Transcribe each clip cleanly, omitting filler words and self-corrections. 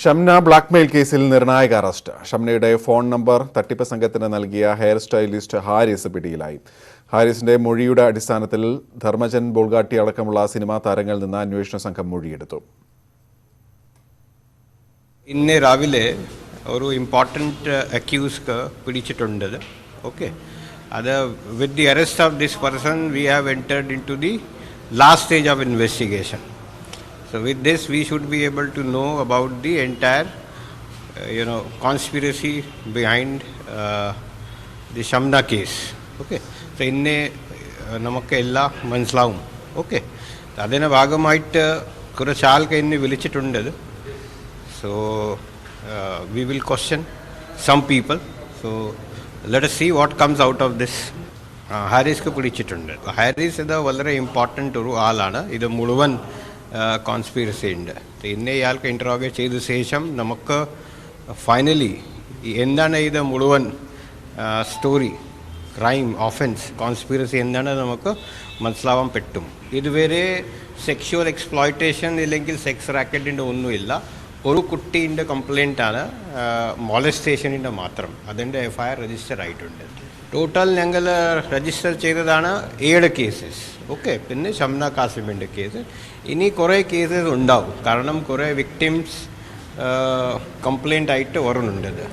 Shamna blackmail കേസിൽ നിർണായക arrest. ഷംനയുടെ phone number തട്ടിപ്പ് സംഘത്തിന് നൽകിയ ഹെയർ സ്റ്റൈലിസ്റ്റ് ഹാരിസ് പിടിയിലായി. ഹാരിസിന്റെ മൊഴിയുടെ അടിസ്ഥാനത്തിൽ ധർമ്മജൻ ബോൾഗാട്ടി അടക്കമുള്ള സിനിമാ താരങ്ങളിൽ നിന്ന് അന്വേഷണ സംഘം മൊഴിയെടുത്തു. ഇന്ന് രാവിലെ ഒരു ഇമ്പോർട്ടൻറ്റ് അക്യൂസ് പിടിച്ചിട്ടുണ്ട്. ഓക്കെ, അത് with the arrest of this person we have entered into the last stage of investigation. So with this we should be able to know about the entire conspiracy behind the Shamna case. Okay, so inne namakku ella manasilavum. Okay, adine bhagamayitte kurchu aalke inne vilichittundu. So we will question some people. So let us see what comes out of this. Harris ku pidichittundu. Harris is a വളരെ important ഒരു ആളാണ്. ഇത് മുഴുവൻ conspiracy ഉണ്ട്. ഇന്ന് ഇയാൾക്ക് interrogate ചെയ്ത ശേഷം നമുക്ക് ഫൈനലി എന്താണ് ഇത് മുഴുവൻ സ്റ്റോറി, ക്രൈം, ഓഫൻസ്, കോൺസ്പിറസി എന്താണ് നമുക്ക് മനസ്സിലാവാൻ പറ്റും. ഇതുവരെ സെക്ഷുവൽ എക്സ്പ്ലോയിറ്റേഷൻ ഇല്ലെങ്കിൽ സെക്സ് റാക്കറ്റിൻ്റെ ഒന്നുമില്ല. ഒരു കുട്ടീൻ്റെ കംപ്ലയിൻ്റാണ്, മോളസ്റ്റേഷനിൻ്റെ മാത്രം. അതിൻ്റെ FIR രജിസ്റ്റർ ആയിട്ടുണ്ട്. ടോട്ടൽ ഞങ്ങൾ രജിസ്റ്റർ ചെയ്തതാണ് 7 കേസസ്. ഓക്കെ, പിന്നെ ഷംന കാസിമിൻ്റെ കേസ്. ഇനി കുറേ കേസസ് ഉണ്ടാവും, കാരണം കുറേ വിക്ടിംസ് കംപ്ലയിൻ്റ് ആയിട്ട് വരുന്നുണ്ട്.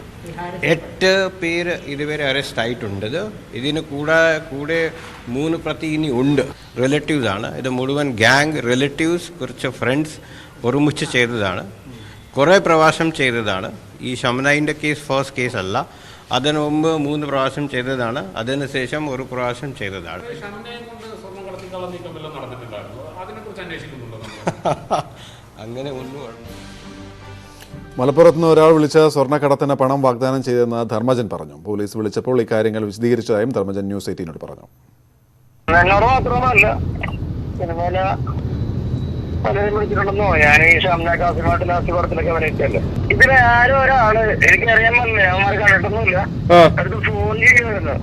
8 പേര് ഇതുവരെ അറസ്റ്റ് ആയിട്ടുണ്ട്. ഇതിന് കൂടെ 3 പ്രതി ഇനി ഉണ്ട്. റിലേറ്റീവ്സ് ആണ്. ഇത് മുഴുവൻ ഗ്യാങ് റിലേറ്റീവ്സ്, കുറച്ച് ഫ്രണ്ട്സ് ഒരുമിച്ച് ചെയ്തതാണ്. കുറേ പ്രാവശ്യം ചെയ്തതാണ്. ഈ ഷംനയുടെ കേസ് ഫസ്റ്റ് കേസ് അല്ല. അതിനു മുമ്പ് 3 പ്രാവശ്യം ചെയ്തതാണ്. അതിനുശേഷം ഒരു പ്രാവശ്യം ചെയ്തതാണ്. അങ്ങനെ ഒന്നും. മലപ്പുറത്ത് നിന്ന് ഒരാൾ വിളിച്ച സ്വർണ്ണക്കടത്തിന് പണം വാഗ്ദാനം ചെയ്തെന്ന് ധർമ്മജൻ പറഞ്ഞു. പോലീസ് വിളിച്ചപ്പോൾ ഇക്കാര്യങ്ങൾ വിശദീകരിച്ചതായും ധർമ്മജൻ ന്യൂസ് 18 പറഞ്ഞു. പലരും വിളിച്ചിട്ടുണ്ടെന്നോ, ഞാൻ ഈ ഷംന കാസിമായിട്ട് ലാസ്റ്റ് പടത്തിലൊക്കെ വരയിട്ടല്ലേ. ഇതിന് ആരോ ഒരാള് എനിക്കറിയാൻ വന്നില്ല, അവന്മാർ കണ്ടിട്ടൊന്നുമില്ല, അടുത്ത് ഫോൺ ചെയ്യുന്നു.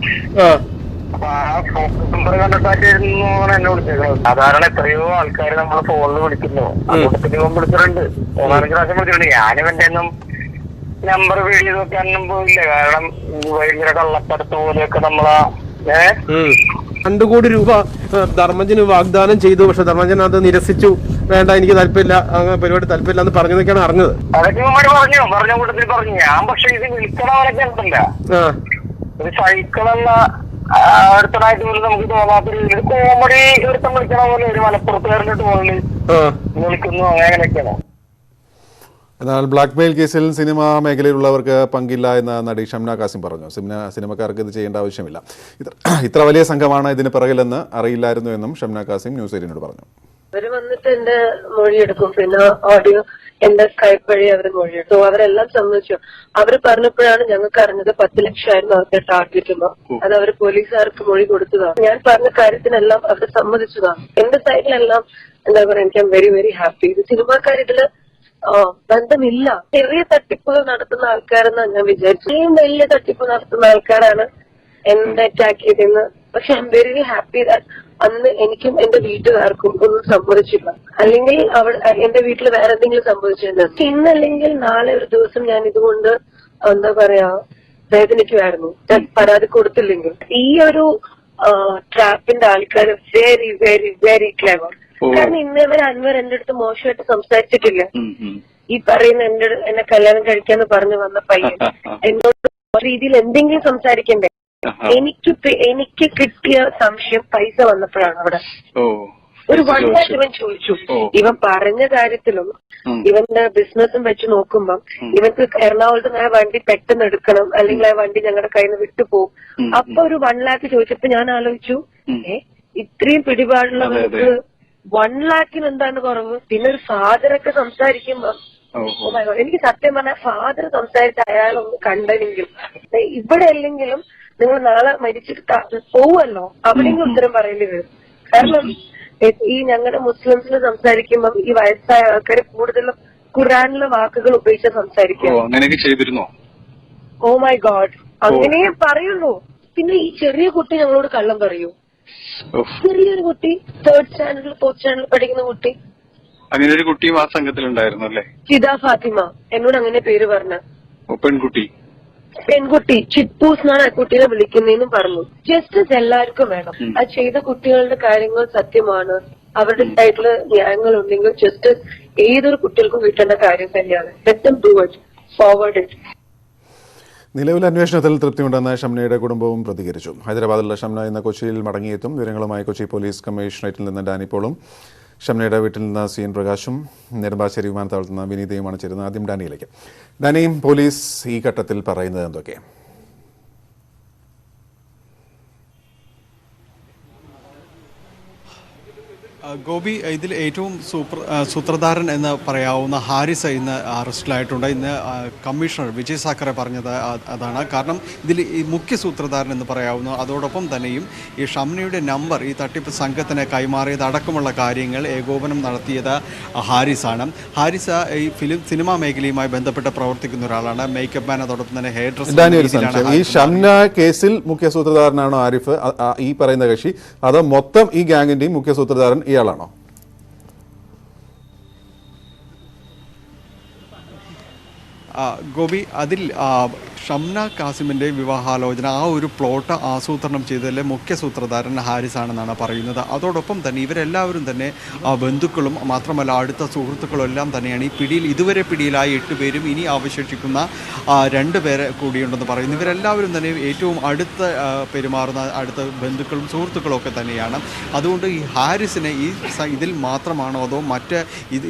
അപ്പൊ ആ ഫോൺ നമ്പർ കണ്ടിട്ടായിരുന്നു എന്നെ വിളിച്ചേക്കുന്നത്. സാധാരണ എത്രയോ ആൾക്കാർ നമ്മളെ ഫോണിൽ വിളിക്കുന്നു. അതുകൊണ്ട് ഇവൻ വിളിച്ചിട്ടുണ്ട്, 4-5 പ്രാവശ്യം വിളിച്ചിട്ടുണ്ട്. ഞാനും എന്റെ ഒന്നും നമ്പർ ഫീഡ് ചെയ്ത് നോക്കാനൊന്നും പോയില്ല, കാരണം ഭയങ്കര കള്ളക്കടത്ത് പോലെയൊക്കെ നമ്മളാ 2 കോടി രൂപ ധർമ്മജന് വാഗ്ദാനം ചെയ്തു. പക്ഷെ ധർമ്മജൻ അത് നിരസിച്ചു. വേണ്ട, എനിക്ക് താല്പര്യമില്ല, അങ്ങനെ പരിപാടി താല്പര്യമില്ല എന്ന് പറഞ്ഞതൊക്കെയാണ് അറിഞ്ഞത്. അതൊക്കെ പറഞ്ഞ കൂട്ടത്തിൽ പറഞ്ഞു. ഞാൻ പക്ഷെ ഇത് വിളിക്കണവരൊക്കെ ഉണ്ടല്ല, ഒരു സൈക്കിളെന്ന ഒരുത്തനായിട്ട് പോലും നമുക്ക് തോന്നാത്ത രീതിയിൽ കോമഡി ഒരുത്തം വിളിക്കണ പോലെ ഒരു മലപ്പുറത്തുകാരൻ്റെ ടോണിൽ വിളിക്കുന്നു, അങ്ങനെയൊക്കെയാണ്. എന്നാൽ ബ്ലാക്ക്മെയിൽ കേസിൽ സിനിമാ മേഖലയിലുള്ളവർക്ക് പങ്കില്ല എന്ന് നടി ഷംന കാസിം പറഞ്ഞു. സിനിമക്കാർക്ക് ഇത് ചെയ്യേണ്ട ആവശ്യമില്ല. ഇത്ര വലിയ സംഘമാണ് ഇതിന് പിറകിലെന്ന് അറിയില്ലായിരുന്നു എന്നും ഷംന കാസിം ന്യൂസ് 18 പറഞ്ഞു. അവര് വന്നിട്ട് എന്റെ മൊഴിയെടുക്കും, പിന്നെ ഓഡിയോ എന്റെ സ്കൈപ്പ് വഴി അവർ മൊഴിയെടുത്തു. അവരെല്ലാം സമ്മതിച്ചു. അവര് പറഞ്ഞപ്പോഴാണ് ഞങ്ങൾക്ക് അറിഞ്ഞത് 10 ലക്ഷമായിരുന്നു അവരുടെ ടാർഗറ്റ് എന്ന്. അത് അവര് പോലീസുകാർക്ക് മൊഴി കൊടുത്തതാണ്. ഞാൻ പറഞ്ഞ കാര്യത്തിനെല്ലാം അവർ സമ്മതിച്ചതാണ്. എന്റെ സൈഡിലെല്ലാം എന്താ പറയാ, എനിക്ക് വെരി വെരി ഹാപ്പി. ഇത് സിനിമാക്കാർ ഇതില് ബന്ധമില്ല. ചെറിയ തട്ടിപ്പുകൾ നടത്തുന്ന ആൾക്കാരെന്നാണ് ഞാൻ വിചാരിച്ചു. ഇത്രയും വലിയ തട്ടിപ്പ് നടത്തുന്ന ആൾക്കാരാണ് എന്നെ അറ്റാക്ക് ചെയ്തെന്ന്. പക്ഷെ I am very happy that അന്ന് എനിക്കും എന്റെ വീട്ടുകാർക്കും ഒന്നും സംഭവിച്ചില്ല. അല്ലെങ്കിൽ എന്റെ വീട്ടിൽ വേറെ എന്തെങ്കിലും സംഭവിച്ചിട്ടുണ്ട്. ഇന്നല്ലെങ്കിൽ നാളെ ഒരു ദിവസം ഞാൻ ഇതുകൊണ്ട് എന്താ പറയാ വേദനിക്കുമായിരുന്നു, ഞാൻ പരാതി കൊടുത്തില്ലെങ്കിൽ. ഈ ഒരു ട്രാപ്പിന്റെ ആൾക്കാർ വെരി വെരി വെരി ക്ലെവർ. കാരണം ഇന്നേവരെ അൻവർ എന്റെ അടുത്ത് മോശമായിട്ട് സംസാരിച്ചിട്ടില്ല. ഈ പറയുന്ന എന്നെ കല്യാണം കഴിക്കാന്ന് പറഞ്ഞു വന്ന പയ്യൻ എന്നോട് രീതിയിൽ എന്തെങ്കിലും സംസാരിക്കണ്ടേ? എനിക്ക് കിട്ടിയ സംശയം പൈസ വന്നപ്പോഴാണ്. അവിടെ ഒരു 1 lakh ഇവൻ ചോദിച്ചു. ഇവൻ പറഞ്ഞ കാര്യത്തിലും ഇവന്റെ ബിസിനസ്സും വെച്ച് നോക്കുമ്പം ഇവർക്ക് എറണാകുളത്ത് ആ വണ്ടി പെട്ടെന്ന് എടുക്കണം, അല്ലെങ്കിൽ ആ വണ്ടി ഞങ്ങളുടെ കയ്യിൽ നിന്ന് വിട്ടുപോകും. അപ്പൊ ഒരു 1 lakh ചോദിച്ചപ്പോ ഞാൻ ആലോചിച്ചു, ഇത്രയും പിടിപാടുള്ളവർക്ക് 1 lakhന് എന്താണ് കുറവ്? പിന്നെ ഒരു ഫാദറൊക്കെ സംസാരിക്കുമ്പോ എനിക്ക് സത്യം പറഞ്ഞാൽ ഫാദർ സംസാരിച്ച അയാളൊന്ന് കണ്ടെങ്കിലും ഇവിടെ അല്ലെങ്കിലും നിങ്ങൾ നാളെ മരിച്ചിട്ട് പോവുമല്ലോ, അവിടെയെങ്കിലും ഉത്തരം പറയേണ്ടി വരും. കാരണം ഈ ഞങ്ങളുടെ മുസ്ലിംസിന് സംസാരിക്കുമ്പം ഈ വയസ്സായ ആൾക്കാർ കൂടുതലും ഖുറാനിലെ വാക്കുകൾ ഉപയോഗിച്ച് സംസാരിക്കും. ഓ മൈ ഗോഡ്, അങ്ങനെ പറയുള്ളൂ. പിന്നെ ഈ ചെറിയ കുട്ടി ഞങ്ങളോട് കള്ളം പറയൂ. ചെറിയൊരു കുട്ടി 3rd സ്റ്റാൻഡേർഡിൽ 4th സ്റ്റാൻഡേർഡിൽ പഠിക്കുന്ന കുട്ടി അങ്ങനെ ഒരു കുട്ടിയും ആ സംഘത്തിലുണ്ടായിരുന്നു അല്ലേ? ചിദ ഫാത്തിമ എന്നോട് അങ്ങനെ പേര് പറഞ്ഞ പെൺകുട്ടി ചിപ്പൂസ് എന്നാണ് ആ കുട്ടീനെ വിളിക്കുന്നതെന്നും പറഞ്ഞു. ജസ്റ്റിസ് എല്ലാവർക്കും വേണം. ആ ചെയ്ത കുട്ടികളുടെ കാര്യങ്ങൾ സത്യമാണ്, അവരുടെ സൈഡില് ന്യായങ്ങൾ ഉണ്ടെങ്കിൽ ജസ്റ്റിസ് ഏതൊരു കുട്ടികൾക്കും കിട്ടേണ്ട കാര്യം തന്നെയാണ്. Let them do it, forward it. നിലവിലെ അന്വേഷണത്തിൽ തൃപ്തിയുണ്ടെന്ന് ഷംനയുടെ കുടുംബവും പ്രതികരിച്ചു. ഹൈദരാബാദിലുള്ള ഷംന ഇന്ന് കൊച്ചിയിൽ മടങ്ങിയെത്തും. വിവരങ്ങളുമായി കൊച്ചി പോലീസ് കമ്മീഷണറേറ്റിൽ നിന്ന് ഡാനി പോളും, ഷംനയുടെ വീട്ടിൽ നിന്ന് സി എൻ പ്രകാശും, നെടുമ്പാശ്ശേരി വിമാനത്താവളത്തിൽ നിന്ന് വിനീതയുമാണ് ചേരുന്നത്. ആദ്യം ഡാനിയിലേക്ക്. ഡാനിയും പോലീസ് ഈ ഘട്ടത്തിൽ പറയുന്നത് എന്തൊക്കെ? ഗോപി, ഇതിൽ ഏറ്റവും സൂത്രധാരൻ എന്ന് പറയാവുന്ന ഹാരിസ് ഇന്ന് അറസ്റ്റിലായിട്ടുണ്ട്. ഇന്ന് കമ്മീഷണർ വിജയ് സാക്കറെ പറഞ്ഞത് അതാണ്. കാരണം ഇതിൽ ഈ മുഖ്യ സൂത്രധാരൻ എന്ന് പറയാവുന്ന, അതോടൊപ്പം തന്നെയും ഈ ഷംനയുടെ നമ്പർ ഈ തട്ടിപ്പ് സംഘത്തിന് കൈമാറിയത് അടക്കമുള്ള കാര്യങ്ങൾ ഏകോപനം നടത്തിയത് ഹാരിസാണ്. ഹാരിസ് ഈ സിനിമാ മേഖലയുമായി ബന്ധപ്പെട്ട് പ്രവർത്തിക്കുന്ന ഒരാളാണ്. മേക്കപ്പ് മാൻ, അതോടൊപ്പം തന്നെ ഹെയർ ഡ്രസ്സർ. ഈ ഷംന കേസിൽ മുഖ്യ സൂത്രധാരനാണോ ആരിഫ്, ഈ പറയുന്ന കക്ഷി, അതോ മൊത്തം ഈ ഗാങ്ങിന്റെയും മുഖ്യ സൂത്രധാരൻ ഇയാളാണോ? ഗോപി, അതിൽ ഷംന കാസിമിൻ്റെ വിവാഹാലോചന ആ ഒരു പ്ലോട്ട് ആസൂത്രണം ചെയ്തതിലെ മുഖ്യ സൂത്രധാരൻ ഹാരിസ് ആണെന്നാണ് പറയുന്നത്. അതോടൊപ്പം തന്നെ ഇവരെല്ലാവരും തന്നെ ബന്ധുക്കളും മാത്രമല്ല അടുത്ത സുഹൃത്തുക്കളും എല്ലാം തന്നെയാണ് ഈ പിടിയിൽ. ഇതുവരെ പിടിയിലായ 8 പേരും ഇനി അവശേഷിക്കുന്ന 2 പേരെ കൂടിയുണ്ടെന്ന് പറയുന്നു. ഇവരെല്ലാവരും തന്നെ ഏറ്റവും പെരുമാറുന്ന അടുത്ത ബന്ധുക്കളും സുഹൃത്തുക്കളും ഒക്കെ തന്നെയാണ്. അതുകൊണ്ട് ഈ ഹാരിസിനെ ഇതിൽ മാത്രമാണോ അതോ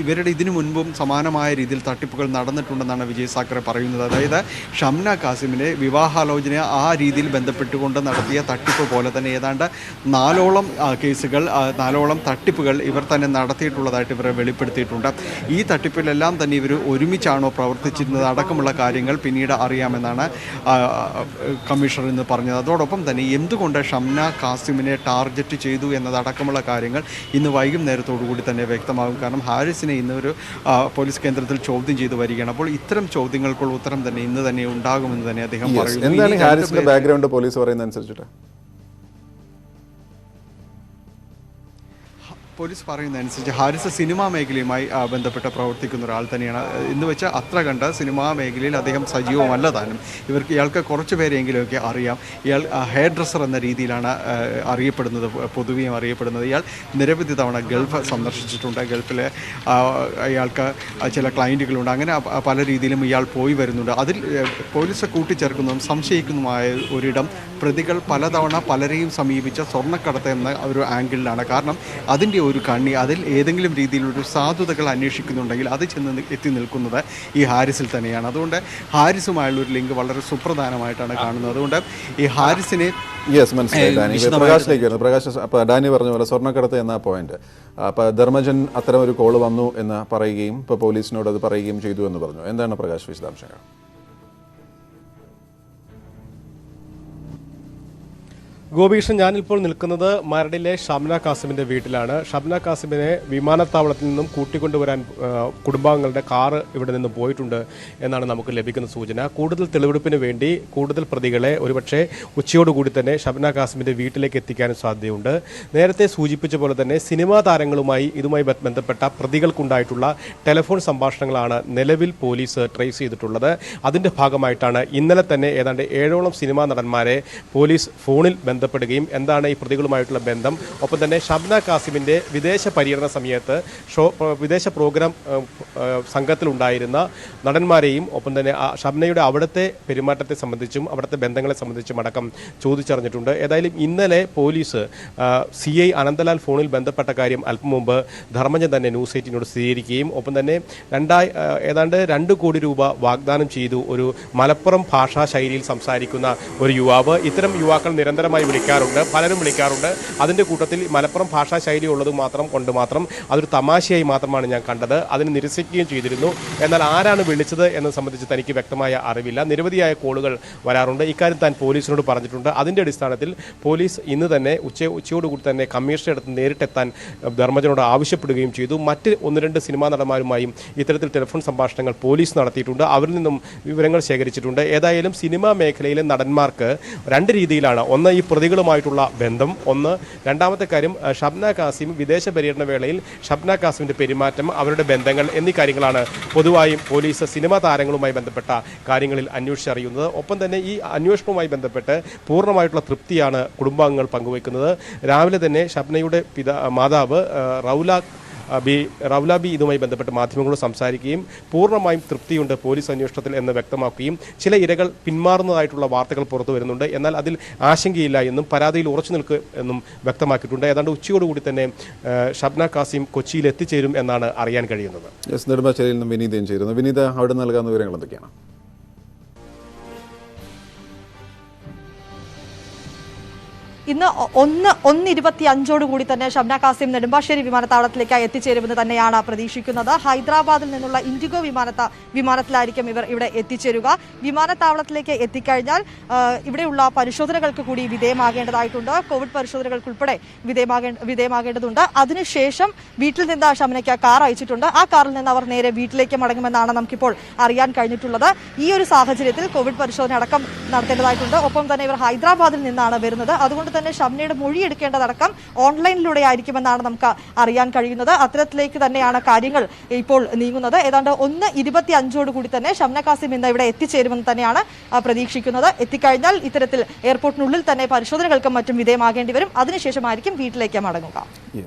ഇവരുടെ ഇതിനു മുൻപും സമാനമായ രീതിയിൽ തട്ടിപ്പുകൾ നടന്നിട്ടുണ്ടെന്നാണ് വിജയ് സാക്കറെ പറയുന്നത്. അതായത് ഷംന കാസിമിനെ വിവാഹാലോചന ആ രീതിയിൽ ബന്ധപ്പെട്ടുകൊണ്ട് നടത്തിയ തട്ടിപ്പ് പോലെ തന്നെ ഏതാണ്ട് 4ഓളം കേസുകൾ, 4ഓളം തട്ടിപ്പുകൾ ഇവർ തന്നെ നടത്തിയിട്ടുള്ളതായിട്ട് ഇവരെ വെളിപ്പെടുത്തിയിട്ടുണ്ട്. ഈ തട്ടിപ്പിലെല്ലാം തന്നെ ഇവർ ഒരുമിച്ചാണോ പ്രവർത്തിച്ചിരുന്നത് അടക്കമുള്ള കാര്യങ്ങൾ പിന്നീട് അറിയാമെന്നാണ് കമ്മീഷണർ ഇന്ന് പറഞ്ഞത്. അതോടൊപ്പം തന്നെ എന്തുകൊണ്ട് ഷംന കാസിമിനെ ടാർഗറ്റ് ചെയ്തു എന്നതടക്കമുള്ള കാര്യങ്ങൾ ഇന്ന് വൈകുന്നേരത്തോടു കൂടി തന്നെ വ്യക്തമാകും. കാരണം ഹാരിസിനെ ഇന്ന് ഒരു പോലീസ് കേന്ദ്രത്തിൽ ചോദ്യം ചെയ്തു വരികയാണ്. അപ്പോൾ ഇത്തരം ചോദ്യങ്ങൾക്കുള്ള ഉത്തരം തന്നെ ഇന്ന് തന്നെ ഉണ്ടാകുമെന്ന് തന്നെ അദ്ദേഹം പറയുന്നു. എന്താണ് ഹാരിസിന്റെ ബാക്ക്ഗ്രൗണ്ട് പോലീസ് പറയുന്ന അനുസരിച്ചിട്ട്? പോലീസ് പറയുന്നതനുസരിച്ച് ഹാരിസ് സിനിമാ മേഖലയുമായി ബന്ധപ്പെട്ട് പ്രവർത്തിക്കുന്ന ഒരാൾ തന്നെയാണ്. എന്ന് വെച്ചാൽ അത്ര കണ്ട് സിനിമാ മേഖലയിൽ അദ്ദേഹം സജീവമല്ല താനും. ഇയാൾക്ക് കുറച്ച് പേരെങ്കിലുമൊക്കെ അറിയാം. ഇയാൾ ഹെയർ ഡ്രസ്സർ എന്ന രീതിയിലാണ് അറിയപ്പെടുന്നത്, പൊതുവെയും അറിയപ്പെടുന്നത്. ഇയാൾ നിരവധി തവണ ഗൾഫ് സന്ദർശിച്ചിട്ടുണ്ട്. ഗൾഫിലെ ഇയാൾക്ക് ചില ക്ലയൻറ്റുകളുണ്ട്. അങ്ങനെ പല രീതിയിലും ഇയാൾ പോയി വരുന്നുണ്ട്. അതിൽ പോലീസ് കൂട്ടിച്ചേർക്കുന്നതും സംശയിക്കുന്നതുമായ ഒരിടം പ്രതികൾ പലതവണ പലരെയും സമീപിച്ച സ്വർണ്ണക്കടത്ത് എന്ന ഒരു ആംഗിളിലാണ്. കാരണം അതിൻ്റെ ഒരു കണ്ണി, അതിൽ ഏതെങ്കിലും രീതിയിലൊരു സാധുതകൾ അന്വേഷിക്കുന്നുണ്ടെങ്കിൽ അത് ചെന്ന് എത്തി നിൽക്കുന്നത് ഈ ഹാരിസിൽ തന്നെയാണ്. അതുകൊണ്ട് ഹാരിസുമായുള്ളൊരു ലിങ്ക് വളരെ സുപ്രധാനമായിട്ടാണ് കാണുന്നത്. അതുകൊണ്ട് ഈ ഹാരിസിനെ പ്രകാശിലേക്ക് വരുന്നു. പ്രകാശ്, ഡാനി പറഞ്ഞ പോലെ സ്വർണ്ണക്കടത്ത് എന്ന പോയിന്റ്, അപ്പോൾ ധർമ്മജൻ അത്തരം ഒരു കോള് വന്നു എന്ന് പറയുകയും ഇപ്പോൾ പോലീസിനോട് അത് പറയുകയും ചെയ്തു എന്ന് പറഞ്ഞു. എന്താണ് പ്രകാശ് വിശദാംശങ്ങൾ? ഗോപീഷൻ, ഞാനിപ്പോൾ നിൽക്കുന്നത് മരടിലെ ഷംന കാസിമിൻ്റെ വീട്ടിലാണ്. ഷംന കാസിമിനെ വിമാനത്താവളത്തിൽ നിന്നും കൂട്ടിക്കൊണ്ടുവരാൻ കുടുംബാംഗങ്ങളുടെ കാറ് ഇവിടെ നിന്ന് പോയിട്ടുണ്ട് എന്നാണ് നമുക്ക് ലഭിക്കുന്ന സൂചന. കൂടുതൽ തെളിവെടുപ്പിന് വേണ്ടി കൂടുതൽ പ്രതികളെ ഒരുപക്ഷെ ഉച്ചയോടുകൂടി തന്നെ ഷംന കാസിമിൻ്റെ വീട്ടിലേക്ക് എത്തിക്കാനും സാധ്യതയുണ്ട്. നേരത്തെ സൂചിപ്പിച്ച പോലെ തന്നെ സിനിമാ താരങ്ങളുമായി ഇതുമായി ബന്ധപ്പെട്ട പ്രതികൾക്കുണ്ടായിട്ടുള്ള ടെലിഫോൺ സംഭാഷണങ്ങളാണ് നിലവിൽ പോലീസ് ട്രേസ് ചെയ്തിട്ടുള്ളത്. അതിൻ്റെ ഭാഗമായിട്ടാണ് ഇന്നലെ തന്നെ ഏതാണ്ട് 7ഓളം സിനിമാ നടന്മാരെ പോലീസ് ഫോണിൽ ബന്ധപ്പെടുകയും എന്താണ് ഈ പ്രതികളുമായിട്ടുള്ള ബന്ധം, ഒപ്പം തന്നെ ഷംന കാസിമിൻ്റെ വിദേശ പര്യടന സമയത്ത് വിദേശ പ്രോഗ്രാം സംഘത്തിലുണ്ടായിരുന്ന നടന്മാരെയും ഒപ്പം തന്നെ ഷംനയുടെ അവിടുത്തെ പെരുമാറ്റത്തെ സംബന്ധിച്ചും അവിടുത്തെ ബന്ധങ്ങളെ സംബന്ധിച്ചും അടക്കം ചോദിച്ചറിഞ്ഞിട്ടുണ്ട്. ഏതായാലും ഇന്നലെ പോലീസ് CI അനന്തലാൽ ഫോണിൽ ബന്ധപ്പെട്ട കാര്യം അല്പം മുമ്പ് ധർമ്മജൻ തന്നെ ന്യൂസ് 8നോട് സ്ഥിരീകരിക്കുകയും ഒപ്പം തന്നെ ഏതാണ്ട് 2 കോടി രൂപ വാഗ്ദാനം ചെയ്തു ഒരു മലപ്പുറം ഭാഷാ ശൈലിയിൽ സംസാരിക്കുന്ന ഒരു യുവാവ്. ഇത്തരം യുവാക്കൾ നിരന്തരമായി പലരും വിളിക്കാറുണ്ട്. അതിൻ്റെ കൂട്ടത്തിൽ മലപ്പുറം ഭാഷാ ശൈലി ഉള്ളത് മാത്രം അതൊരു തമാശയായി മാത്രമാണ് ഞാൻ കണ്ടത്. അതിന് നിരസിക്കുകയും ചെയ്തിരുന്നു. എന്നാൽ ആരാണ് വിളിച്ചത് എന്നത് സംബന്ധിച്ച് തനിക്ക് വ്യക്തമായ അറിവില്ല. നിരവധിയായ കോളുകൾ വരാറുണ്ട്. ഇക്കാര്യം താൻ പോലീസിനോട് പറഞ്ഞിട്ടുണ്ട്. അതിൻ്റെ അടിസ്ഥാനത്തിൽ പോലീസ് ഇന്ന് തന്നെ ഉച്ചയോടുകൂടി തന്നെ കമ്മീഷണറുടെ അടുത്ത് നേരിട്ടെത്താൻ ധർമ്മജനോട് ആവശ്യപ്പെടുകയും ചെയ്തു. മറ്റ് 1-2 സിനിമാ നടന്മാരുമായും ഇത്തരത്തിൽ ടെലിഫോൺ സംഭാഷണങ്ങൾ പോലീസ് നടത്തിയിട്ടുണ്ട്. അവരിൽ നിന്നും വിവരങ്ങൾ ശേഖരിച്ചിട്ടുണ്ട്. ഏതായാലും സിനിമാ മേഖലയിലെ നടന്മാർക്ക് 2 രീതിയിലാണ്. ഒന്ന്, ഈ പ്രതികളുമായിട്ടുള്ള ബന്ധം ഒന്ന്. രണ്ടാമത്തെ കാര്യം ഷംന കാസിം വിദേശ പര്യടന വേളയിൽ ഷംന കാസിമിൻ്റെ പെരുമാറ്റം, അവരുടെ ബന്ധങ്ങൾ എന്നീ കാര്യങ്ങളാണ് പൊതുവായും പോലീസ് സിനിമാ താരങ്ങളുമായി ബന്ധപ്പെട്ട കാര്യങ്ങളിൽ അന്വേഷിച്ചറിയുന്നത്. ഒപ്പം തന്നെ ഈ അന്വേഷണവുമായി ബന്ധപ്പെട്ട് പൂർണ്ണമായിട്ടുള്ള തൃപ്തിയാണ് കുടുംബാംഗങ്ങൾ പങ്കുവയ്ക്കുന്നത്. രാവിലെ തന്നെ ഷംനയുടെ മാതാവ് റൗല ബി ഇതുമായി ബന്ധപ്പെട്ട് മാധ്യമങ്ങളോട് സംസാരിക്കുകയും പൂർണ്ണമായും തൃപ്തിയുണ്ട് പോലീസ് അന്വേഷണത്തിൽ എന്ന് വ്യക്തമാക്കുകയും ചില ഇരകൾ പിന്മാറുന്നതായിട്ടുള്ള വാർത്തകൾ പുറത്തു വരുന്നുണ്ട്, എന്നാൽ അതിൽ ആശങ്കയില്ല എന്നും പരാതിയിൽ ഉറച്ചു നിൽക്കുക എന്നും വ്യക്തമാക്കിയിട്ടുണ്ട്. ഏതാണ്ട് ഉച്ചയോടുകൂടി തന്നെ ഷംന കാസിം കൊച്ചിയിൽ എത്തിച്ചേരും എന്നാണ് അറിയാൻ കഴിയുന്നത്. നെടുമ്പാശ്ശേരിയിൽ നിന്നും വിനീതയും ചേരുന്നു. വിനീത, അവിടെ നൽകാവുന്ന വിവരങ്ങൾ എന്തൊക്കെയാണ്? ഇന്ന് 1:25 തന്നെ ഷംന കാസിം നെടുമ്പാശ്ശേരി വിമാനത്താവളത്തിലേക്ക് എത്തിച്ചേരുമെന്ന് തന്നെയാണ് പ്രതീക്ഷിക്കുന്നത്. ഹൈദരാബാദിൽ നിന്നുള്ള ഇൻഡിഗോ വിമാനത്തിലായിരിക്കും ഇവർ ഇവിടെ എത്തിച്ചേരുക. വിമാനത്താവളത്തിലേക്ക് എത്തിക്കഴിഞ്ഞാൽ ഇവിടെയുള്ള പരിശോധനകൾക്ക് കൂടി വിധേയമാകേണ്ടതായിട്ടുണ്ട്. കോവിഡ് പരിശോധനകൾക്കുൾപ്പെടെ വിധേയമാകേണ്ടതുണ്ട്. അതിനുശേഷം വീട്ടിൽ നിന്ന് ഷംനയ്ക്ക് കാർ അയച്ചിട്ടുണ്ട്. ആ കാറിൽ നിന്ന് അവർ നേരെ വീട്ടിലേക്ക് മടങ്ങുമെന്നാണ് നമുക്കിപ്പോൾ അറിയാൻ കഴിഞ്ഞിട്ടുള്ളത്. ഈ ഒരു സാഹചര്യത്തിൽ കോവിഡ് പരിശോധന അടക്കം നടത്തേണ്ടതായിട്ടുണ്ട്. ഒപ്പം തന്നെ ഇവർ ഹൈദരാബാദിൽ നിന്നാണ് വരുന്നത്. അതുകൊണ്ട് തന്നെ ഷംനയുടെ മൊഴിയെടുക്കേണ്ടതടക്കം ഓൺലൈനിലൂടെ ആയിരിക്കുമെന്നാണ് നമുക്ക് അറിയാൻ കഴിയുന്നത്. അത്തരത്തിലേക്ക് തന്നെയാണ് കാര്യങ്ങൾ ഇപ്പോൾ നീങ്ങുന്നത്. ഏതാണ്ട് 1:25 തന്നെ ഷംന കാസിം ഇന്ന് ഇവിടെ എത്തിച്ചേരുമെന്ന് തന്നെയാണ് പ്രതീക്ഷിക്കുന്നത്. എത്തിക്കഴിഞ്ഞാൽ ഇത്തരത്തിൽ എയർപോർട്ടിനുള്ളിൽ തന്നെ പരിശോധനകൾക്കും മറ്റും വിധേയമാകേണ്ടി വരും. അതിനുശേഷമായിരിക്കും വീട്ടിലേക്ക് മടങ്ങുക.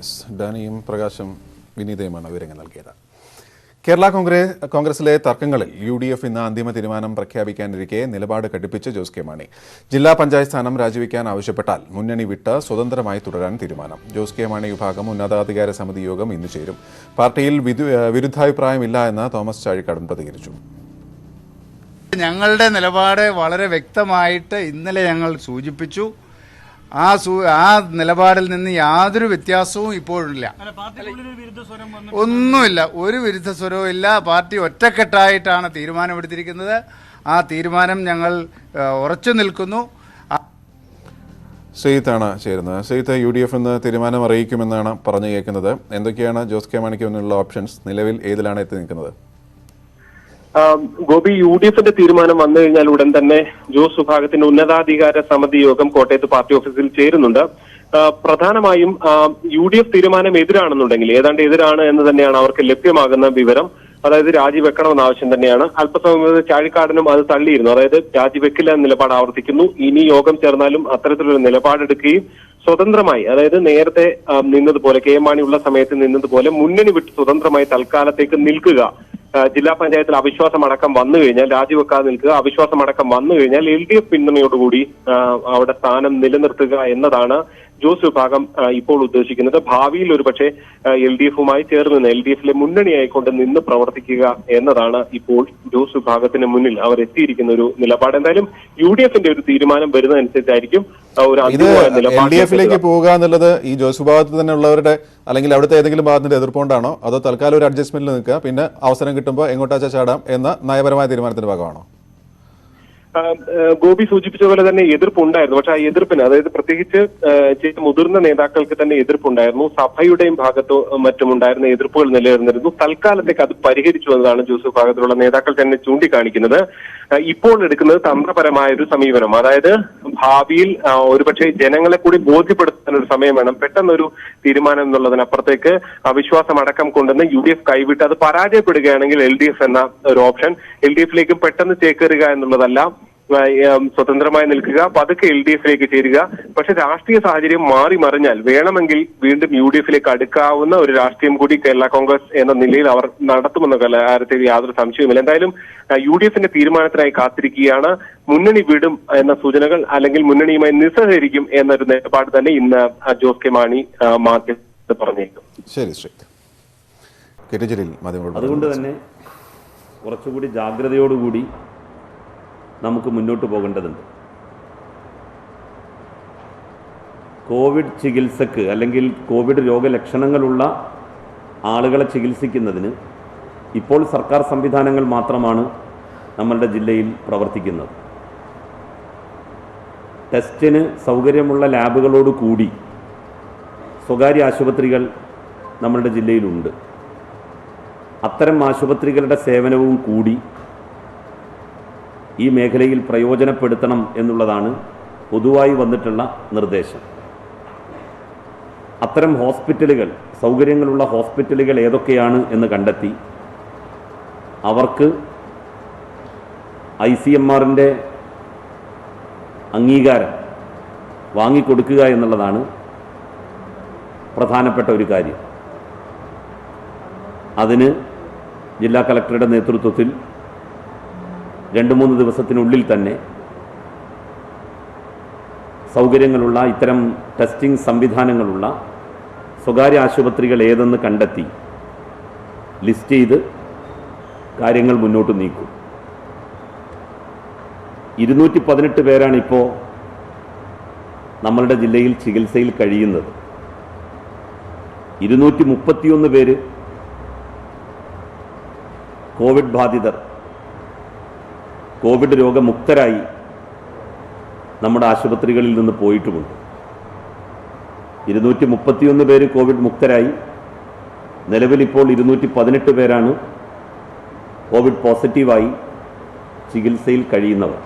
ഡാനിയും പ്രകാശും വിനീതയുമാണ് വിവരങ്ങൾ നൽകിയത്. കേരള കോൺഗ്രസിലെ തർക്കങ്ങളിൽ UDF ഇന്ന് അന്തിമ തീരുമാനം പ്രഖ്യാപിക്കാനിരിക്കെ നിലപാട് കടുപ്പിച്ച് ജോസ് കെ മാണി. ജില്ലാ പഞ്ചായത്ത് സ്ഥാനം രാജിവെക്കാൻ ആവശ്യപ്പെട്ടാൽ മുന്നണി വിട്ട് സ്വതന്ത്രമായി തുടരാൻ തീരുമാനം. ജോസ് കെ മാണി വിഭാഗം ഉന്നതാധികാര സമിതി യോഗം ഇന്ന് ചേരും. പാർട്ടിയിൽ വിരുദ്ധാഭിപ്രായമില്ല എന്ന് തോമസ് ചാഴിക്കാടൻ പ്രതികരിച്ചു. ഞങ്ങളുടെ നിലപാട് വളരെ വ്യക്തമായിട്ട് ഇന്നലെ ഞങ്ങൾ സൂചിപ്പിച്ചു. ആ നിലപാടിൽ നിന്ന് യാതൊരു വ്യത്യാസവും ഇപ്പോഴില്ല. ഒന്നുമില്ല, ഒരു വിരുദ്ധ സ്വരവും ഇല്ല. പാർട്ടി ഒറ്റക്കെട്ടായിട്ടാണ് തീരുമാനമെടുത്തിരിക്കുന്നത്. ആ തീരുമാനം ഞങ്ങൾ ഉറച്ചു നിൽക്കുന്നു. ശ്രീത്താണ് ചേരുന്നത്. ശ്രീത്ത്, UDF ഇന്ന് തീരുമാനം അറിയിക്കുമെന്നാണ് പറഞ്ഞു കേൾക്കുന്നത്. എന്തൊക്കെയാണ് ജോസ് കെ മാണിക്ക് മുന്നിലുള്ള ഓപ്ഷൻസ്? നിലവിൽ ഏതിലാണ് എത്തി നിൽക്കുന്നത്? ഗോപി, UDFന്റെ തീരുമാനം വന്നു കഴിഞ്ഞാൽ ഉടൻ തന്നെ ജോസ് വിഭാഗത്തിന്റെ ഉന്നതാധികാര സമിതി യോഗം കോട്ടയത്ത് പാർട്ടി ഓഫീസിൽ ചേരുന്നുണ്ട്. പ്രധാനമായും UDF തീരുമാനം എതിരാണെന്നുണ്ടെങ്കിൽ ഏതാണ്ട് എതിരാണ് എന്ന് തന്നെയാണ് അവർക്ക് ലഭ്യമാകുന്ന വിവരം. അതായത് രാജിവെക്കണമെന്ന ആവശ്യം തന്നെയാണ്. അല്പസമയം ചാഴിക്കാടനും അത് തള്ളിയിരുന്നു. അതായത് രാജിവെക്കില്ല എന്ന നിലപാട് ആവർത്തിക്കുന്നു. ഇനി യോഗം ചേർന്നാലും അത്തരത്തിലൊരു നിലപാടെടുക്കുകയും സ്വതന്ത്രമായി, അതായത് നേരത്തെ നിന്നതുപോലെ കെ എം മാണി ഉള്ള സമയത്ത് നിന്നതുപോലെ മുന്നണി വിട്ട് സ്വതന്ത്രമായി തൽക്കാലത്തേക്ക് നിൽക്കുക. ജില്ലാ പഞ്ചായത്തിൽ അവിശ്വാസമടക്കം വന്നു കഴിഞ്ഞാൽ രാജിവെക്കാതെ നിൽക്കുക. അവിശ്വാസമടക്കം വന്നു കഴിഞ്ഞാൽ LDF പിന്തുണയോടുകൂടി അവിടെ സ്ഥാനം നിലനിർത്തുക എന്നതാണ് ജോസ് വിഭാഗം ഇപ്പോൾ ഉദ്ദേശിക്കുന്നത്. ഭാവിയിൽ ഒരുപക്ഷെ LDFുമായി ചേർന്ന് LDFിലെ മുന്നണിയായിക്കൊണ്ട് നിന്ന് പ്രവർത്തിക്കുക എന്നതാണ് ഇപ്പോൾ ജോസ് വിഭാഗത്തിന് മുന്നിൽ അവർ എത്തിയിരിക്കുന്ന ഒരു നിലപാട്. എന്തായാലും UDFന്റെ ഒരു തീരുമാനം വരുന്നതനുസരിച്ചായിരിക്കും ഒരു LDFിലേക്ക് പോവുക എന്നുള്ളത് ഈ ജോസ് വിഭാഗത്തിൽ തന്നെ ഉള്ളവരുടെ അല്ലെങ്കിൽ അവിടുത്തെ ഏതെങ്കിലും ഭാഗത്തിന്റെ എതിർപ്പുകൊണ്ടാണോ, അതോ തൽക്കാലം ഒരു അഡ്ജസ്റ്റ്മെന്റിൽ നിൽക്കുക, പിന്നെ അവസരം കിട്ടുമ്പോൾ എങ്ങോട്ടാച്ചാ ചാടാം എന്ന നയപരമായ തീരുമാനത്തിന്റെ ഭാഗമാണോ? ഗോപി സൂചിപ്പിച്ച പോലെ തന്നെ എതിർപ്പുണ്ടായിരുന്നു. പക്ഷെ ആ എതിർപ്പിന്, അതായത് പ്രത്യേകിച്ച് ചില മുതിർന്ന നേതാക്കൾക്ക് തന്നെ എതിർപ്പുണ്ടായിരുന്നു. സഭയുടെയും ഭാഗത്തോ മറ്റും ഉണ്ടായിരുന്ന എതിർപ്പുകൾ നിലനിന്നിരുന്നു. തൽക്കാലത്തേക്ക് അത് പരിഹരിച്ചു എന്നതാണ് ജോസ് വിഭാഗത്തിലുള്ള നേതാക്കൾ തന്നെ ചൂണ്ടിക്കാണിക്കുന്നത്. ഇപ്പോൾ എടുക്കുന്നത് തന്ത്രപരമായ ഒരു സമീപനം. അതായത് ഭാവിയിൽ ഒരുപക്ഷെ ജനങ്ങളെ കൂടി ബോധ്യപ്പെടുത്താൻ ഒരു സമയം വേണം. പെട്ടെന്നൊരു തീരുമാനം എന്നുള്ളതിനപ്പുറത്തേക്ക് അവിശ്വാസം അടക്കം കൊണ്ടുവന്ന് UDF കൈവിട്ട് അത് പരാജയപ്പെടുകയാണെങ്കിൽ LDF എന്ന ഒരു ഓപ്ഷൻ, LDFിലേക്ക് പെട്ടെന്ന് ചേക്കേറുക എന്നുള്ളതല്ല, സ്വതന്ത്രമായി നിൽക്കുക, പതുക്കെ LDFിലേക്ക് ചേരുക. പക്ഷെ രാഷ്ട്രീയ സാഹചര്യം മാറി മറിഞ്ഞാൽ വേണമെങ്കിൽ വീണ്ടും UDFിലേക്ക് അടുക്കാവുന്ന ഒരു രാഷ്ട്രീയം കൂടി കേരള കോൺഗ്രസ് എന്ന നിലയിൽ അവർ നടത്തുമെന്ന കാര്യത്തിൽ യാതൊരു സംശയവുമില്ല. എന്തായാലും UDFിന്റെ തീരുമാനത്തിനായി കാത്തിരിക്കുകയാണ്. മുന്നണി വിടും എന്ന സൂചനകൾ അല്ലെങ്കിൽ മുന്നണിയുമായി നിസ്സഹകരിക്കും എന്നൊരു നിലപാട് തന്നെ ഇന്ന് ജോസ് കെ മാണി മാധ്യമത്തിൽ പറഞ്ഞേക്കും. ശരി ശ്രീ. അതുകൊണ്ട് തന്നെ കുറച്ചുകൂടി ജാഗ്രതയോടുകൂടി നമുക്ക് മുന്നോട്ട് പോകേണ്ടതുണ്ട്. കോവിഡ് ചികിത്സക്ക് അല്ലെങ്കിൽ കോവിഡ് രോഗലക്ഷണങ്ങളുള്ള ആളുകളെ ചികിത്സിക്കുന്നതിന് ഇപ്പോൾ സർക്കാർ സംവിധാനങ്ങൾ മാത്രമാണ് നമ്മളുടെ ജില്ലയിൽ പ്രവർത്തിക്കുന്നത്. ടെസ്റ്റിന് സൗകര്യമുള്ള ലാബുകളോട് കൂടി സ്വകാര്യ ആശുപത്രികൾ നമ്മളുടെ ജില്ലയിലുണ്ട്. അത്തരം ആശുപത്രികളുടെ സേവനവും കൂടി ഈ മേഖലയിൽ പ്രയോജനപ്പെടുത്തണം എന്നുള്ളതാണ് പൊതുവായി വന്നിട്ടുള്ള നിർദ്ദേശം. അത്തരം ഹോസ്പിറ്റലുകൾ, സൗകര്യങ്ങളുള്ള ഹോസ്പിറ്റലുകൾ ഏതൊക്കെയാണ് എന്ന് കണ്ടെത്തി അവർക്ക് ICMRന്റെ അംഗീകാരം വാങ്ങിക്കൊടുക്കുക എന്നുള്ളതാണ് പ്രധാനപ്പെട്ട ഒരു കാര്യം. അതിന് ജില്ലാ കളക്ടറുടെ നേതൃത്വത്തിൽ 2-3 ദിവസത്തിനുള്ളിൽ തന്നെ സൗകര്യങ്ങളുള്ള ഇത്തരം ടെസ്റ്റിംഗ് സംവിധാനങ്ങളുള്ള സ്വകാര്യ ആശുപത്രികൾ ഏതെന്ന് കണ്ടെത്തി ലിസ്റ്റ് ചെയ്ത് കാര്യങ്ങൾ മുന്നോട്ട് നീക്കും. 218 പേരാണ് ഇപ്പോൾ നമ്മളുടെ ജില്ലയിൽ ചികിത്സയിൽ കഴിയുന്നത്. 231 പേര് കോവിഡ് ബാധിതർ, കോവിഡ് രോഗമുക്തരായി നമ്മുടെ ആശുപത്രികളിൽ നിന്ന് പോയിട്ടുമുണ്ട്. 231 പേര് കോവിഡ് മുക്തരായി. നിലവിലിപ്പോൾ 218 പേരാണ് കോവിഡ് പോസിറ്റീവായി ചികിത്സയിൽ കഴിയുന്നവർ.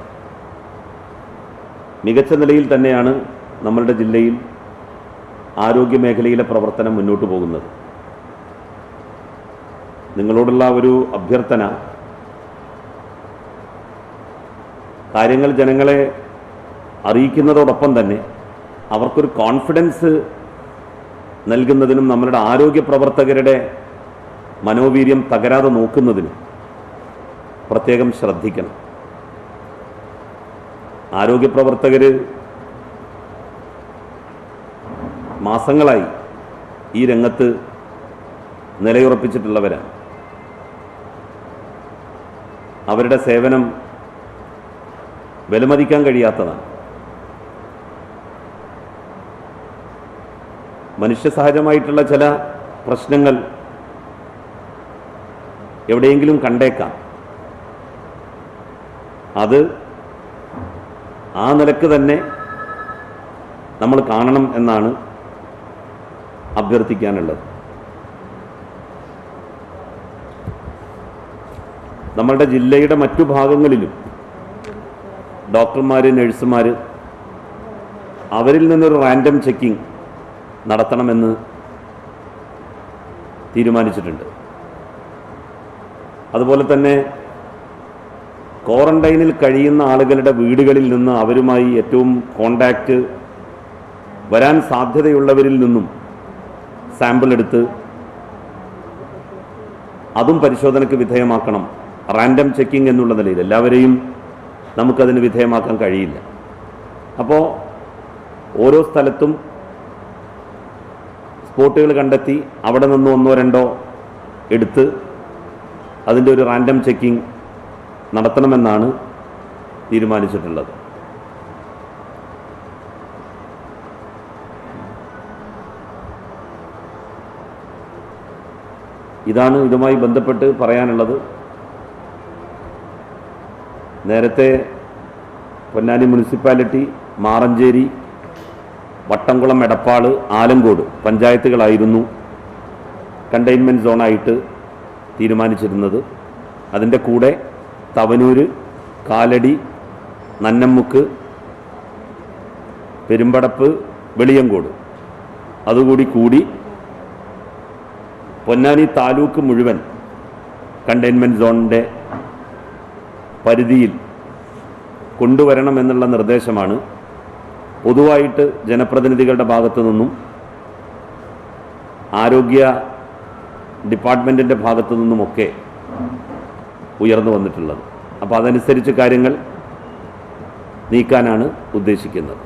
മികച്ച നിലയിൽ തന്നെയാണ് നമ്മളുടെ ജില്ലയിൽ ആരോഗ്യ മേഖലയിലെ പ്രവർത്തനം മുന്നോട്ട് പോകുന്നത്. നിങ്ങളോടുള്ള ഒരു അഭ്യർത്ഥന, കാര്യങ്ങൾ ജനങ്ങളെ അറിയിക്കുന്നതോടൊപ്പം തന്നെ അവർക്കൊരു കോൺഫിഡൻസ് നൽകുന്നതിനും നമ്മളുടെ ആരോഗ്യ പ്രവർത്തകരുടെ മനോവീര്യം തകരാതെ നോക്കുന്നതിനും പ്രത്യേകം ശ്രദ്ധിക്കണം. ആരോഗ്യ പ്രവർത്തകർ മാസങ്ങളായി ഈ രംഗത്ത് നിലയുറപ്പിച്ചിട്ടുള്ളവരാണ്. അവരുടെ സേവനം വിലമതിക്കാൻ കഴിയാത്തതാണ്. മനുഷ്യസഹജമായിട്ടുള്ള ചില പ്രശ്നങ്ങൾ എവിടെയെങ്കിലും കണ്ടേക്കാം. അത് ആ നിലക്ക് തന്നെ നമ്മൾ കാണണം എന്നാണ് അഭ്യർത്ഥിക്കാനുള്ളത്. നമ്മളുടെ ജില്ലയുടെ മറ്റു ഭാഗങ്ങളിലും ഡോക്ടർമാർ, നഴ്സുമാർ, അവരിൽ നിന്നൊരു റാൻഡം ചെക്കിംഗ് നടത്തണമെന്ന് തീരുമാനിച്ചിട്ടുണ്ട്. അതുപോലെ തന്നെ ക്വാറന്റൈനിൽ കഴിയുന്ന ആളുകളുടെ വീടുകളിൽ നിന്ന് അവരുമായി ഏറ്റവും കോണ്ടാക്റ്റ് വരാൻ സാധ്യതയുള്ളവരിൽ നിന്നും സാമ്പിൾ എടുത്ത് അതും പരിശോധനയ്ക്ക് വിധേയമാക്കണം. റാൻഡം ചെക്കിംഗ് എന്നുള്ള നിലയിൽ എല്ലാവരെയും നമുക്കതിന് വിധേയമാക്കാൻ കഴിയില്ല. അപ്പോൾ ഓരോ സ്ഥലത്തും സ്പോട്ടുകൾ കണ്ടെത്തി അവിടെ നിന്ന് 1-2 എടുത്ത് അതിൻ്റെ ഒരു റാൻഡം ചെക്കിംഗ് നടത്തണമെന്നാണ് തീരുമാനിച്ചിട്ടുള്ളത്. ഇതാണ് ഇതുമായി ബന്ധപ്പെട്ട് പറയാനുള്ളത്. നേരത്തെ പൊന്നാനി മുനിസിപ്പാലിറ്റി, മാറഞ്ചേരി, വട്ടംകുളം, എടപ്പാള്, ആലങ്കോട് പഞ്ചായത്തുകളായിരുന്നു കണ്ടെയ്ൻമെൻറ്റ് സോണായിട്ട് തീരുമാനിച്ചിരുന്നത്. അതിൻ്റെ കൂടെ തവനൂര്, കാലടി, നന്നമ്മുക്ക്, പെരുമ്പടപ്പ്, വെളിയങ്കോട് അതുകൂടി പൊന്നാനി താലൂക്ക് മുഴുവൻ കണ്ടെയ്ൻമെൻറ്റ് സോണിൻ്റെ പരിധിയിൽ കൊണ്ടുവരണമെന്നുള്ള നിർദ്ദേശമാണ് പൊതുവായിട്ട് ജനപ്രതിനിധികളുടെ ഭാഗത്തു നിന്നും ആരോഗ്യ ഡിപ്പാർട്ട്മെൻറ്റിൻ്റെ ഭാഗത്തു നിന്നുമൊക്കെ ഉയർന്നു വന്നിട്ടുള്ളത്. അപ്പോൾ അതനുസരിച്ച് കാര്യങ്ങൾ നീക്കാനാണ് ഉദ്ദേശിക്കുന്നത്.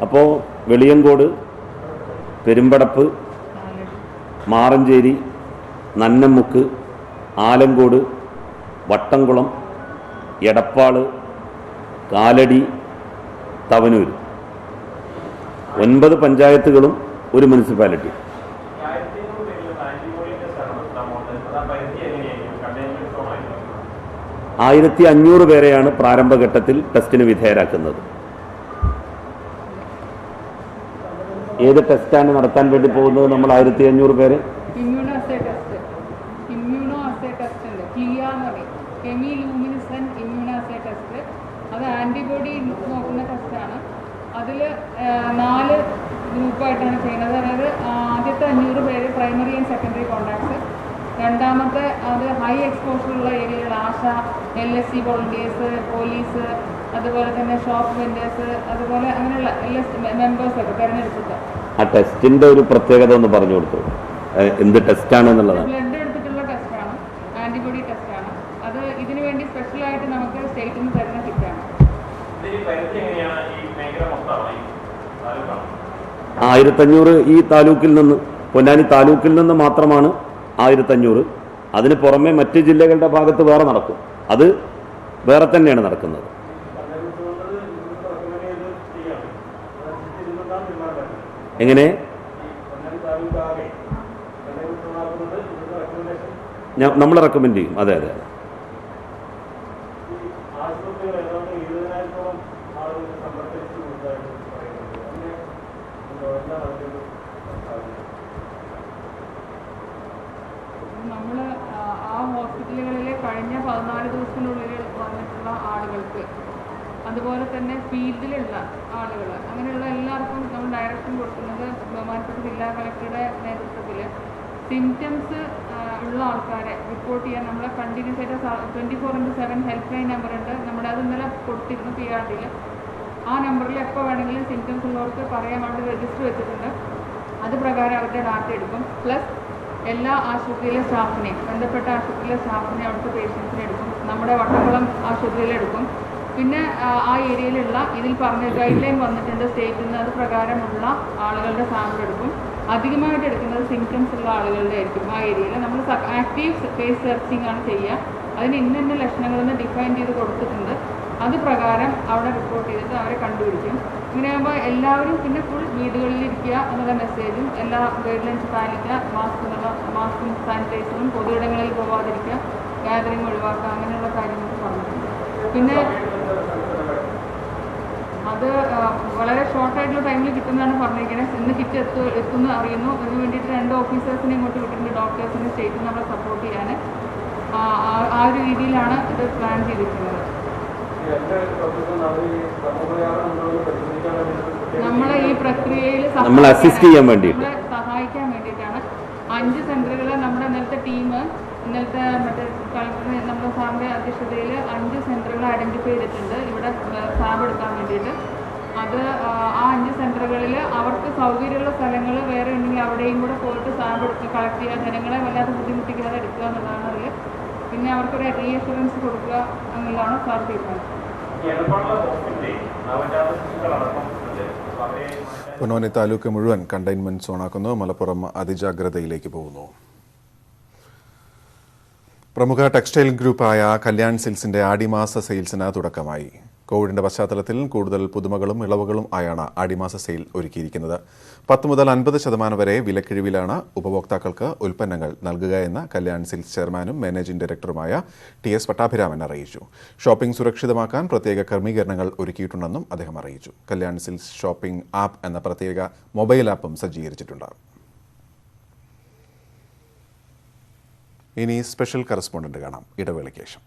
അപ്പോൾ വെളിയങ്കോട്, പെരുമ്പടപ്പ്, മാറഞ്ചേരി, നന്നമ്മുക്ക്, ആലങ്കോട്, വട്ടംകുളം, എടപ്പാള്, കാലടി, തവനൂർ 9 പഞ്ചായത്തുകളും ഒരു മുനിസിപ്പാലിറ്റി. 1500 പേരെയാണ് പ്രാരംഭഘട്ടത്തിൽ ടെസ്റ്റിന് വിധേയരാക്കുന്നത്. ഏത് ടെസ്റ്റാണ് നടത്താൻ വേണ്ടി പോകുന്നത്? നമ്മൾ 1500 പേര് ഹെമി ലൂമിനിസൻ ഇമ്മ്യൂണാസെ ടെസ്റ്റ്. അത് ആൻറ്റിബോഡി നോക്കുന്ന ടെസ്റ്റാണ്. അതിൽ 4 ഗ്രൂപ്പായിട്ടാണ് ചെയ്യുന്നത്. അതായത് ആദ്യത്തെ 500 പേര് പ്രൈമറി ആൻഡ് സെക്കൻഡറി കോൺടാക്ട്സ്, രണ്ടാമത്തെ അത് ഹൈ എക്സ്പോഷറുള്ള ഏരിയകൾ ആശ, LSC വോളണ്ടിയേഴ്സ്, പോലീസ്, അതുപോലെ തന്നെ ഷോപ്പ് വെൻഡേഴ്സ്, അതുപോലെ അങ്ങനെയുള്ള മെമ്പേഴ്സൊക്കെ തിരഞ്ഞെടുത്തിട്ട്. ആ ടെസ്റ്റിന്റെ ഒരു പ്രത്യേകത ഒന്ന് പറഞ്ഞു കൊടുത്തു, എന്ത് ടെസ്റ്റാണെന്നുള്ളതാണ്. ബ്ലഡ് എടുത്തിട്ടുള്ള ടെസ്റ്റാണ്, ആൻറ്റിബോഡി ടെസ്റ്റാണ്. അത് ഇതിനു വേണ്ടി സ്പെഷ്യലായിട്ട് നമുക്ക് സ്റ്റേറ്റിൽ നിന്ന് തരുന്ന കിറ്റാണ്. 1500 ഈ താലൂക്കിൽ നിന്ന്, പൊന്നാനി താലൂക്കിൽ നിന്ന് മാത്രമാണ് 1500. അതിന് പുറമെ മറ്റ് ജില്ലകളുടെ ഭാഗത്ത് വേറെ നടക്കും. അത് വേറെ തന്നെയാണ് നടക്കുന്നത്. എങ്ങനെ നമ്മൾ റെക്കമെൻഡ് ചെയ്യും. അതെ അതെ അതെ. നമ്മൾ ആ ഹോസ്പിറ്റലുകളിൽ കഴിഞ്ഞ 14 ദിവസത്തിനുള്ളിൽ വന്നിട്ടുള്ള ആളുകൾക്ക്, അതുപോലെ തന്നെ ഫീൽഡിലുള്ള ആളുകൾ, അങ്ങനെയുള്ള എല്ലാവർക്കും നമ്മൾ ഡയറക്ഷൻ കൊടുക്കുന്നത് ബഹുമാനപ്പെട്ട ജില്ലാ കളക്ടറുടെ നേതൃത്വത്തിൽ സിംറ്റംസ് ഉള്ള ആൾക്കാരെ റിപ്പോർട്ട് ചെയ്യാൻ നമ്മളെ കണ്ടിന്യൂസ് ആയിട്ട് 24/7 ഹെൽപ്പ് ലൈൻ നമ്പറുണ്ട്. നമ്മുടെ അത് ഇന്നലെ കൊടുത്തിരുന്നു PRDയിൽ. ആ നമ്പറിൽ എപ്പോൾ വേണമെങ്കിലും സിംറ്റംസ് ഉള്ളവർക്ക് പറയാൻ വേണ്ടി രജിസ്റ്റർ വെച്ചിട്ടുണ്ട്. അത് പ്രകാരം അവരുടെ ഡാറ്റ എടുക്കും. പ്ലസ് എല്ലാ ആശുപത്രിയിലെ സ്റ്റാഫിനെയും, ബന്ധപ്പെട്ട ആശുപത്രിയിലെ സ്റ്റാഫിനെ, അവിടുത്തെ പേഷ്യൻസിനെ എടുക്കും. നമ്മുടെ വട്ടക്കുളം ആശുപത്രിയിലെടുക്കും. പിന്നെ ആ ഏരിയയിലുള്ള ഇതിൽ പറഞ്ഞ ഗൈഡ് ലൈൻ വന്നിട്ടുണ്ട് സ്റ്റേറ്റിൽ നിന്ന്, അത് പ്രകാരമുള്ള ആളുകളുടെ സാമ്പിൾ എടുക്കും. അധികമായിട്ട് എടുക്കുന്നത് സിംറ്റംസ് ഉള്ള ആളുകളുടെ ആയിരിക്കും. ആ ഏരിയയിൽ നമ്മൾ ആക്റ്റീവ് ഫേസ് സെർച്ചിങ് ആണ് ചെയ്യുക. അതിന് ഇന്ന ലക്ഷണങ്ങളെന്ന് ഡിഫൈൻ ചെയ്ത് കൊടുത്തിട്ടുണ്ട്. അത് പ്രകാരം അവിടെ റിപ്പോർട്ട് ചെയ്തിട്ട് അവരെ കണ്ടുപിടിക്കും. ഇങ്ങനെയാകുമ്പോൾ എല്ലാവരും പിന്നെ ഫുൾ വീടുകളിലിരിക്കുക എന്നുള്ള മെസ്സേജും, എല്ലാ ഗൈഡ് ലൈൻസ് പാലിക്കുക, മാസ്കും സാനിറ്റൈസറും, പൊതുയിടങ്ങളിൽ പോകാതിരിക്കുക, ഗാദറിങ് ഒഴിവാക്കുക, അങ്ങനെയുള്ള കാര്യങ്ങൾ പറഞ്ഞിട്ടുണ്ട്. പിന്നെ അത് വളരെ ഷോർട്ടായിട്ടുള്ള ടൈമിൽ കിട്ടുന്നതാണ് പറഞ്ഞിരിക്കുന്നത്. ഇന്ന് കിറ്റ് എത്തുമെന്ന് അറിയുന്നു. അതിന് വേണ്ടിയിട്ട് 2 ഓഫീസേഴ്സിനെ ഇങ്ങോട്ട് വിട്ടിട്ടുണ്ട്, ഡോക്ടേഴ്സിനെ സ്റ്റേറ്റിൽ നമ്മളെ സപ്പോർട്ട് ചെയ്യാൻ. ആ ഒരു രീതിയിലാണ് ഇത് പ്ലാൻ ചെയ്തിരിക്കുന്നത്. നമ്മളെ ഈ പ്രക്രിയയിൽ സഹായിക്കാൻ വേണ്ടിയിട്ടാണ് 5 സെന്ററുകൾ നമ്മുടെ ഇന്നലത്തെ ടീം, ഇന്നലത്തെ മറ്റേ കളക്ടർ നമ്മുടെ സാറിൻ്റെ അധ്യക്ഷതയിൽ 5 സെന്ററുകൾ ഐഡൻറ്റിഫൈ ചെയ്തിട്ടുണ്ട് ഇവിടെ സാബ് എടുക്കാൻ വേണ്ടിയിട്ട്. അത് ആ 5 സെന്ററുകളിൽ അവർക്ക് സൗകര്യമുള്ള സ്ഥലങ്ങൾ വേറെ ഉണ്ടെങ്കിൽ അവിടെയും കൂടെ പോയിട്ട് സാബ് എടുത്ത് കളക്ട് ചെയ്യുക, ജനങ്ങളെ വല്ലാതെ ബുദ്ധിമുട്ടിക്കാതെ എടുക്കുക എന്നുള്ളതാണ് അതിൽ. പിന്നെ അവർക്കൊരു റീഅഷുറൻസ് കൊടുക്കുക എന്നുള്ളതാണ് സാർ തീരുമാനം. പൊന്നാനി താലൂക്ക് മുഴുവൻ കണ്ടെയ്ൻമെന്റ് സോണാക്കുന്നു. മലപ്പുറം അതിജാഗ്രതയിലേക്ക് പോകുന്നു. പ്രമുഖ ടെക്സ്റ്റൈൽ ഗ്രൂപ്പായ കല്യാൺ സിൽക്സിന്റെ ആടിമാസ സെയിൽസിന് തുടക്കമായി. കോവിഡിന്റെ പശ്ചാത്തലത്തിൽ കൂടുതൽ പുതുമകളും ഇളവുകളും ആയാണ് ആടിമാസ സെയിൽ ഒരുക്കിയിരിക്കുന്നത്. 10 മുതൽ 50% വരെ വിലക്കിഴിവിലാണ് ഉപഭോക്താക്കൾക്ക് ഉൽപ്പന്നങ്ങൾ നൽകുകയെന്ന് കല്യാൺ സിൽക്സ് ചെയർമാനും മാനേജിംഗ് ഡയറക്ടറുമായ TS പട്ടാഭിരാമൻ അറിയിച്ചു. ഷോപ്പിംഗ് സുരക്ഷിതമാക്കാൻ പ്രത്യേക ക്രമീകരണങ്ങൾ ഒരുക്കിയിട്ടുണ്ടെന്നും അദ്ദേഹം അറിയിച്ചു. കല്യാൺ സിൽക്സ് ഷോപ്പിംഗ് ആപ്പ് എന്ന പ്രത്യേക മൊബൈൽ ആപ്പും സജ്ജീകരിച്ചിട്ടുണ്ട്. ഇനി സ്പെഷ്യൽ കറസ്പോണ്ടന്റ് കാണാം ഇടവേളയ്ക്ക് ശേഷം.